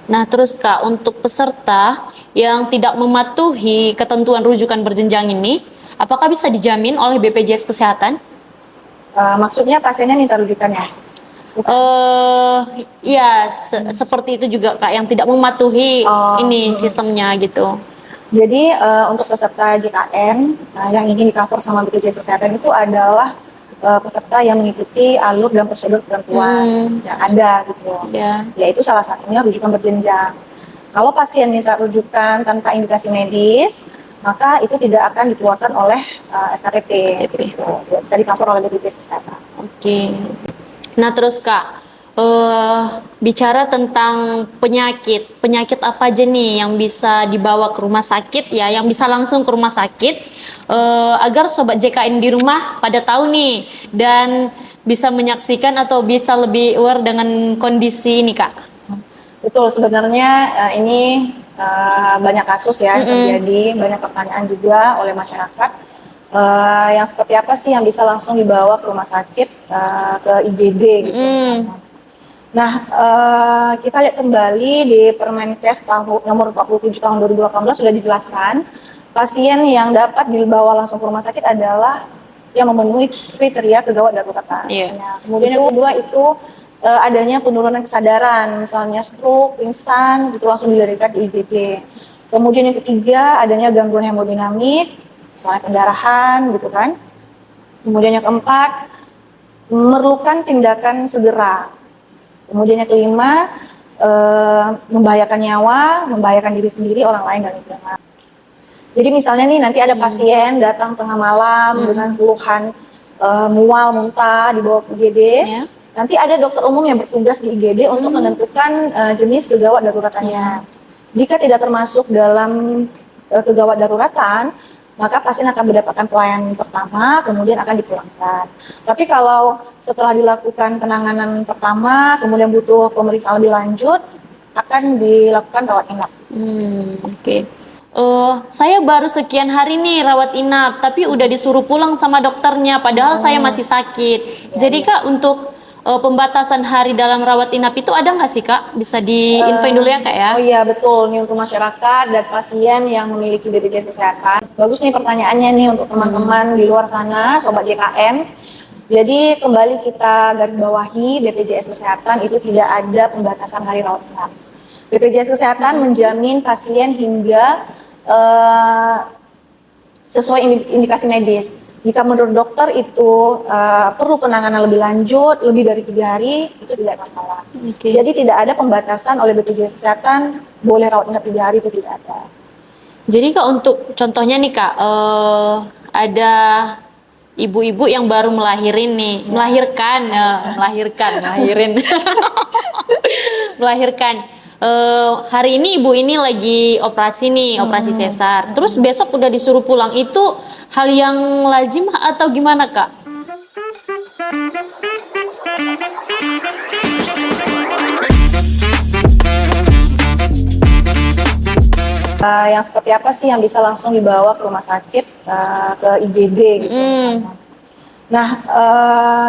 Nah, terus Kak, untuk peserta yang tidak mematuhi ketentuan rujukan berjenjang ini, apakah bisa dijamin oleh BPJS Kesehatan? Maksudnya pasiennya minta rujukannya? Bukan. Ya, seperti itu juga Kak, yang tidak mematuhi ini sistemnya gitu. Jadi untuk peserta JKN yang ingin di-cover sama BPJS Kesehatan itu adalah peserta yang mengikuti alur dan prosedur ketentuan yang ada gitu. Yaitu salah satunya rujukan berjenjang. Kalau pasien minta rujukan tanpa indikasi medis, maka itu tidak akan dikeluarkan oleh SKTP. Gitu. Tidak bisa di-cover oleh BPJS Kesehatan. Oke. Nah terus Kak, bicara tentang penyakit apa aja nih yang bisa dibawa ke rumah sakit ya, yang bisa langsung ke rumah sakit, agar sobat JKN di rumah pada tahu nih dan bisa menyaksikan atau bisa lebih aware dengan kondisi ini Kak. Betul, sebenarnya ini banyak kasus ya terjadi, banyak pertanyaan juga oleh masyarakat. Yang seperti apa sih yang bisa langsung dibawa ke rumah sakit, ke IGD gitu misalnya. Nah, kita lihat kembali di Permenkes nomor 47 tahun 2018 sudah dijelaskan, pasien yang dapat dibawa langsung ke rumah sakit adalah yang memenuhi kriteria kegawat daruratan. Nah, kemudian yang kedua itu adanya penurunan kesadaran, misalnya stroke, pingsan, itu langsung dilarikan ke IGD. Kemudian yang ketiga adanya gangguan hemodinamik, misalnya pendarahan gitu kan. Kemudian yang keempat, memerlukan tindakan segera. Kemudian yang kelima, membahayakan nyawa, membahayakan diri sendiri, orang lain, dan lingkungan. Jadi misalnya nih nanti ada pasien datang tengah malam dengan keluhan mual, muntah, dibawa ke IGD. Nanti ada dokter umum yang bertugas di IGD untuk menentukan jenis kegawat daruratannya. Jika tidak termasuk dalam kegawat daruratan, maka pasien akan mendapatkan pelayanan pertama, kemudian akan dipulangkan. Tapi kalau setelah dilakukan penanganan pertama, kemudian butuh pemeriksaan lebih lanjut, akan dilakukan rawat inap. Oke. Saya baru sekian hari nih rawat inap, tapi udah disuruh pulang sama dokternya, padahal saya masih sakit. Jadi Kak, untuk pembatasan hari dalam rawat inap itu ada nggak sih Kak? Bisa diinfoin dulu ya Kak ya? Oh iya betul, nih untuk masyarakat dan pasien yang memiliki BPJS Kesehatan. Bagus nih pertanyaannya nih untuk teman-teman di luar sana, Sobat JKN. Jadi kembali kita garis bawahi, BPJS Kesehatan itu tidak ada pembatasan hari rawat inap. BPJS Kesehatan menjamin pasien hingga sesuai indikasi medis. Jika menurut dokter itu perlu penanganan lebih lanjut, lebih dari 3 hari, itu tidak masalah. Jadi tidak ada pembatasan oleh BPJS Kesehatan, boleh rawat inap 3 hari, itu tidak ada. Jadi Kak, untuk contohnya nih Kak, ada ibu-ibu yang baru melahirin nih, melahirkan, melahirkan. Hari ini ibu ini lagi operasi nih, operasi sesar. Terus besok udah disuruh pulang. Itu hal yang lazim atau gimana Kak? Yang seperti apa sih yang bisa langsung dibawa ke rumah sakit, ke IGD gitu misalnya. Nah,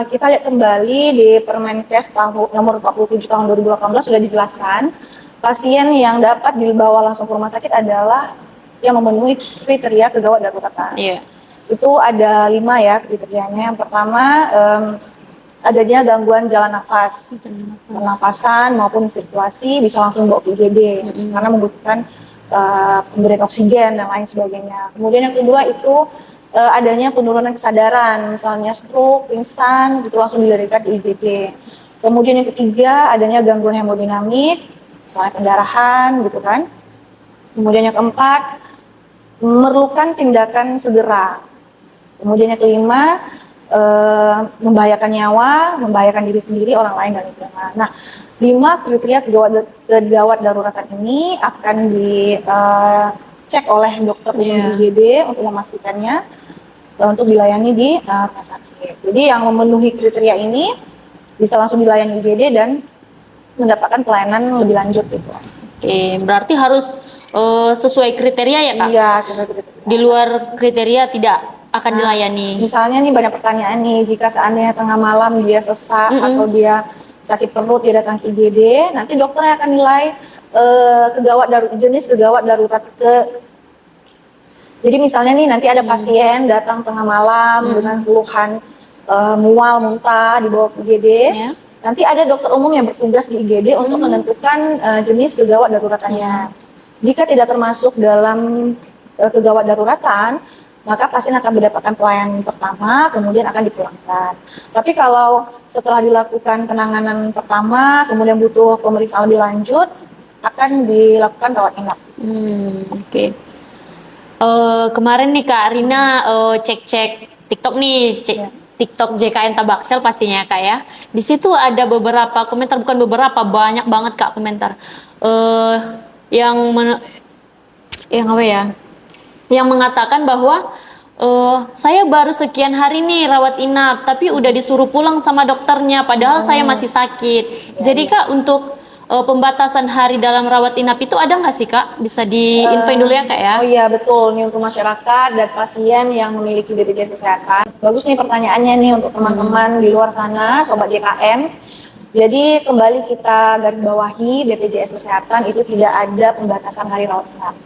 kita lihat kembali di Permenkes nomor 47 tahun 2018 sudah dijelaskan, pasien yang dapat dibawa langsung ke rumah sakit adalah yang memenuhi kriteria kegawat daruratan. Itu ada 5 ya kriterianya. Yang pertama, adanya gangguan jalan nafas, pernafasan maupun sirkulasi bisa langsung bawa ke IGD karena membutuhkan pemberian oksigen dan lain sebagainya. Kemudian yang kedua itu adanya penurunan kesadaran, misalnya stroke, pingsan, itu langsung dilarikan ke IGD. Kemudian yang ketiga adanya gangguan hemodinamik, misalnya pendarahan gitu kan. Kemudian yang keempat, memerlukan tindakan segera. Kemudian yang kelima, membahayakan nyawa, membahayakan diri sendiri, orang lain, dan lingkungan. Nah, 5 kriteria kegawat daruratan ini akan dicek oleh dokter umum IGD untuk memastikannya untuk dilayani di rumah sakit. Jadi yang memenuhi kriteria ini bisa langsung dilayani IGD dan mendapatkan pelayanan lebih lanjut gitu. Oke, berarti harus sesuai kriteria ya Kak? Iya, sesuai kriteria. Di luar kriteria tidak akan dilayani. Misalnya nih banyak pertanyaan nih, jika seandainya tengah malam dia sesak atau dia sakit perut, dia datang ke IGD, nanti dokternya akan nilai jenis kegawat darurat jadi misalnya nih nanti ada pasien datang tengah malam dengan keluhan mual, muntah dibawa ke IGD. Ya. Nanti ada dokter umum yang bertugas di IGD untuk menentukan jenis kegawat daruratannya. Jika tidak termasuk dalam kegawat daruratan, maka pasien akan mendapatkan pelayanan pertama, kemudian akan dipulangkan. Tapi kalau setelah dilakukan penanganan pertama, kemudian butuh pemeriksaan lebih lanjut, akan dilakukan rawat inap. Oke. Kemarin nih Kak Rina cek-cek TikTok nih, TikTok JKN Tabaksel pastinya Kak ya. Di situ ada beberapa komentar, bukan beberapa, banyak banget Kak komentar. Yang apa ya? Yang mengatakan bahwa saya baru sekian hari nih rawat inap, tapi udah disuruh pulang sama dokternya, padahal saya masih sakit. Jadi Kak, untuk pembatasan hari dalam rawat inap itu ada nggak sih Kak? Bisa diinfoin dulu ya Kak ya? Oh iya betul, nih untuk masyarakat dan pasien yang memiliki BPJS Kesehatan. Bagus nih pertanyaannya nih untuk teman-teman di luar sana, Sobat JKM. Jadi kembali kita garis bawahi BPJS Kesehatan itu tidak ada pembatasan hari rawat inap.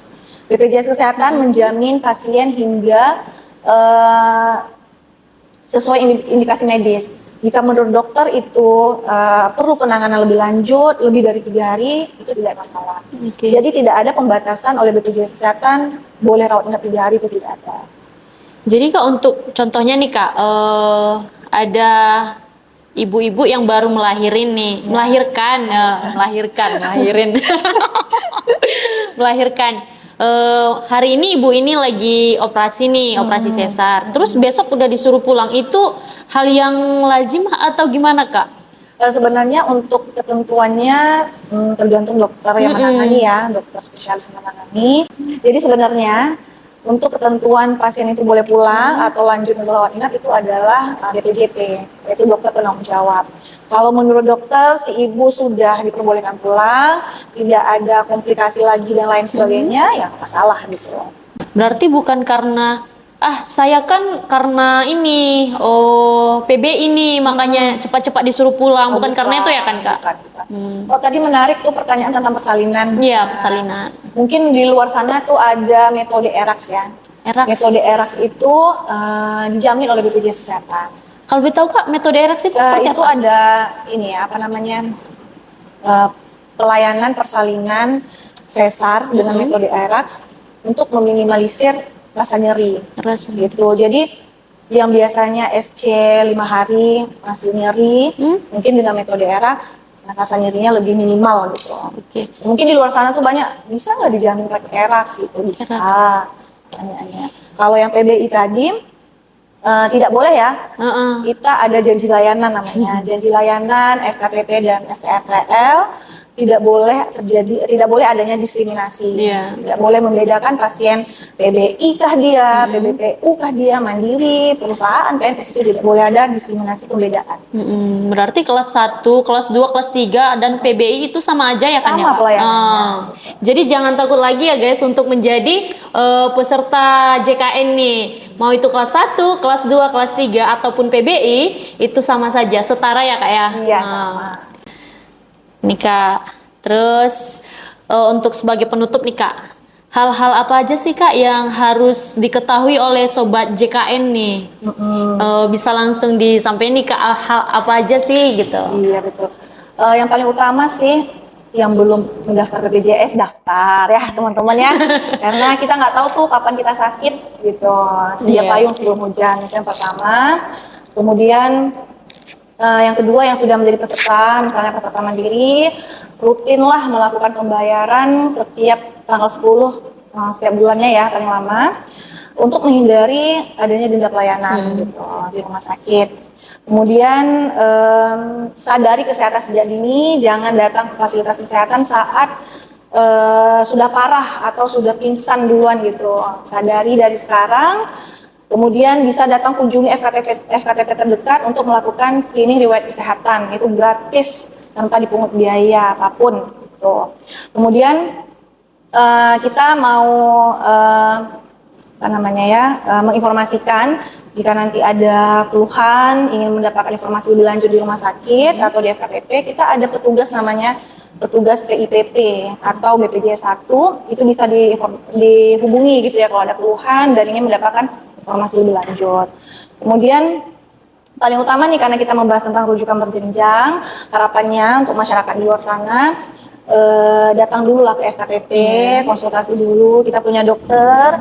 BPJS Kesehatan menjamin pasien hingga sesuai indikasi medis. Jika menurut dokter itu perlu penanganan lebih lanjut, lebih dari 3 hari, itu tidak masalah. Jadi tidak ada pembatasan oleh BPJS Kesehatan, boleh rawat inap 3 hari itu tidak ada. Jadi Kak, untuk contohnya nih Kak, ada ibu-ibu yang baru melahirin nih, melahirkan, melahirkan. Hari ini ibu ini lagi operasi nih, operasi sesar. Terus besok udah disuruh pulang, itu hal yang lazim atau gimana Kak? Sebenarnya untuk ketentuannya tergantung dokter yang menangani ya, dokter spesialis menangani. Jadi sebenarnya untuk ketentuan pasien itu boleh pulang atau lanjut merawat inap itu adalah DPJP, yaitu dokter penanggung jawab. Kalau menurut dokter si ibu sudah diperbolehkan pulang, tidak ada komplikasi lagi dan lain sebagainya, ya nggak salah gitu. Berarti bukan karena saya kan karena ini PB ini makanya cepat-cepat disuruh pulang, bukan karena itu ya kan Kak? Bukan. Oh tadi menarik tuh pertanyaan tentang persalinan. Iya, persalinan. Mungkin di luar sana tuh ada metode ERAX ya. ERAX. Metode ERAX itu dijamin oleh BPJS Kesehatan. Kalau boleh tahu Kak, metode ERAX itu seperti itu apa? ada ini ya, apa namanya, pelayanan persalinan sesar dengan metode ERAX untuk meminimalisir rasa nyeri. Gitu. Jadi yang biasanya SC 5 hari masih nyeri, mungkin dengan metode ERAX rasa nyerinya lebih minimal gitu. Mungkin di luar sana tuh banyak, bisa nggak dijamin pakai ERAX gitu? Bisa. Tanya-tanya. Kalau yang PBI tadi tidak boleh ya. Kita ada janji layanan namanya, janji layanan FKTP dan FRTL. Tidak boleh adanya diskriminasi. Tidak boleh membedakan pasien PBI kah dia, PBPU kah dia, mandiri, perusahaan, PNS, itu tidak boleh ada diskriminasi pembedaan. Berarti kelas 1, kelas 2, kelas 3 dan PBI itu sama aja ya kan ya? Sama pelayanannya. Jadi jangan takut lagi ya guys untuk menjadi peserta JKN nih. Mau itu kelas 1, kelas 2, kelas 3 ataupun PBI, itu sama saja, setara ya Kak ya? Iya, sama. Nih Kak, terus untuk sebagai penutup nih Kak, hal-hal apa aja sih Kak yang harus diketahui oleh Sobat JKN nih? Bisa langsung disampaikan nih Kak, hal apa aja sih gitu? Iya betul. Yang paling utama sih, yang belum mendaftar BPJS, daftar ya teman-teman ya. Karena kita nggak tahu tuh kapan kita sakit gitu. Sedia payung sebelum hujan, itu yang pertama. Kemudian yang kedua, yang sudah menjadi peserta, misalnya peserta mandiri, rutinlah melakukan pembayaran setiap tanggal 10 setiap bulannya ya, paling lama, untuk menghindari adanya denda pelayanan gitu di rumah sakit. Kemudian sadari kesehatan sejak dini, jangan datang ke fasilitas kesehatan saat sudah parah atau sudah pingsan duluan gitu. Sadari dari sekarang. Kemudian bisa datang kunjungi FKTP terdekat untuk melakukan screening riwayat kesehatan. Itu gratis tanpa dipungut biaya apapun. Gitu. Kemudian kita mau menginformasikan jika nanti ada keluhan, ingin mendapatkan informasi lebih lanjut di rumah sakit atau di FKTP, kita ada petugas namanya petugas PIPP atau BPJS 1, itu bisa dihubungi gitu ya kalau ada keluhan dan ingin mendapatkan informasi lebih lanjut. Kemudian paling utama nih, karena kita membahas tentang rujukan berjenjang, harapannya untuk masyarakat di luar sana datang dulu lah ke FKTP, konsultasi dulu. Kita punya dokter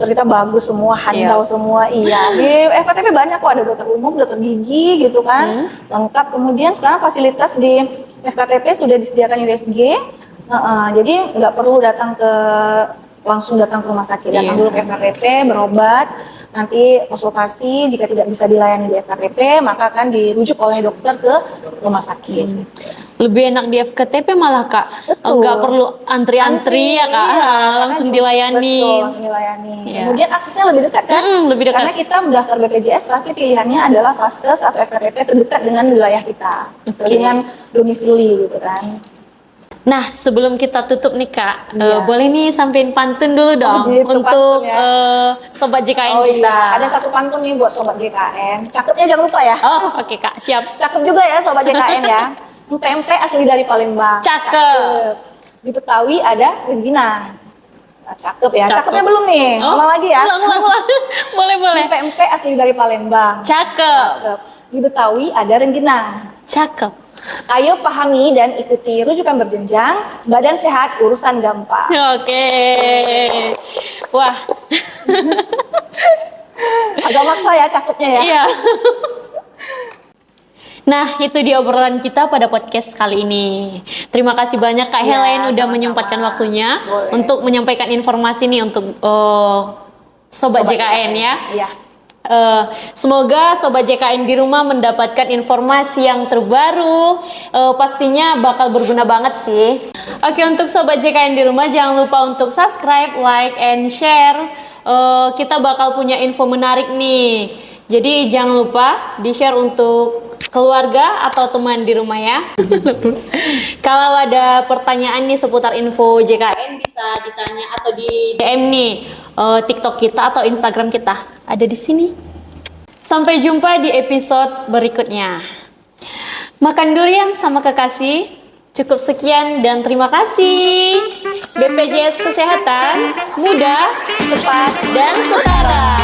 kita bagus semua, handal semua. Iya, di FKTP banyak kok, ada dokter umum, dokter gigi gitu kan, lengkap. Kemudian sekarang fasilitas di FKTP sudah disediakan USG, jadi nggak perlu langsung datang ke rumah sakit, datang dulu ke FKTP, berobat, nanti konsultasi. Jika tidak bisa dilayani di FKTP, maka akan dirujuk oleh dokter ke rumah sakit. Lebih enak di FKTP malah Kak, nggak perlu antri-antri ya Kak, langsung dilayani. Betul, langsung dilayani. Kemudian aksesnya lebih dekat kan? Lebih dekat. Karena kita mendaftar BPJS pasti pilihannya adalah Vaskes atau FKTP terdekat dengan wilayah kita, dengan domisili gitu kan. Nah, sebelum kita tutup nih Kak, boleh nih sampein pantun dulu dong gitu, untuk pantun ya. Sobat JKN kita. Iya, ada satu pantun nih buat Sobat JKN. Cakepnya jangan lupa ya. Oke Kak, siap. Cakep juga ya Sobat JKN ya. Pempek asli dari Palembang. Cakep. Di Betawi ada rengginang. Nah, cakep ya. Cakep. Cakepnya belum nih. Ulang lagi ya. Ulang. Boleh. Pempek asli dari Palembang. Cakep. Di Betawi ada rengginang. Cakep. Ayo pahami dan ikuti rujukan berjenjang, badan sehat, urusan gampang. Oke. Wah. Agak maksa ya cakepnya ya. Iya. Nah, itu dia obrolan kita pada podcast kali ini. Terima kasih banyak Kak Helen udah sama-sama. menyempatkan waktunya Boleh. untuk menyampaikan informasi nih untuk Sobat JKN ya. Iya. Semoga Sobat JKN di rumah mendapatkan informasi yang terbaru, pastinya bakal berguna banget sih. Oke, untuk Sobat JKN di rumah jangan lupa untuk subscribe, like, and share. Kita bakal punya info menarik nih, jadi jangan lupa di-share untuk keluarga atau teman di rumah ya. Kalau ada pertanyaan nih seputar info JKN bisa ditanya atau di DM nih, TikTok kita atau Instagram kita ada di sini. Sampai jumpa di episode berikutnya. Makan durian sama kekasih. Cukup sekian dan terima kasih. BPJS Kesehatan, mudah, cepat, dan setara.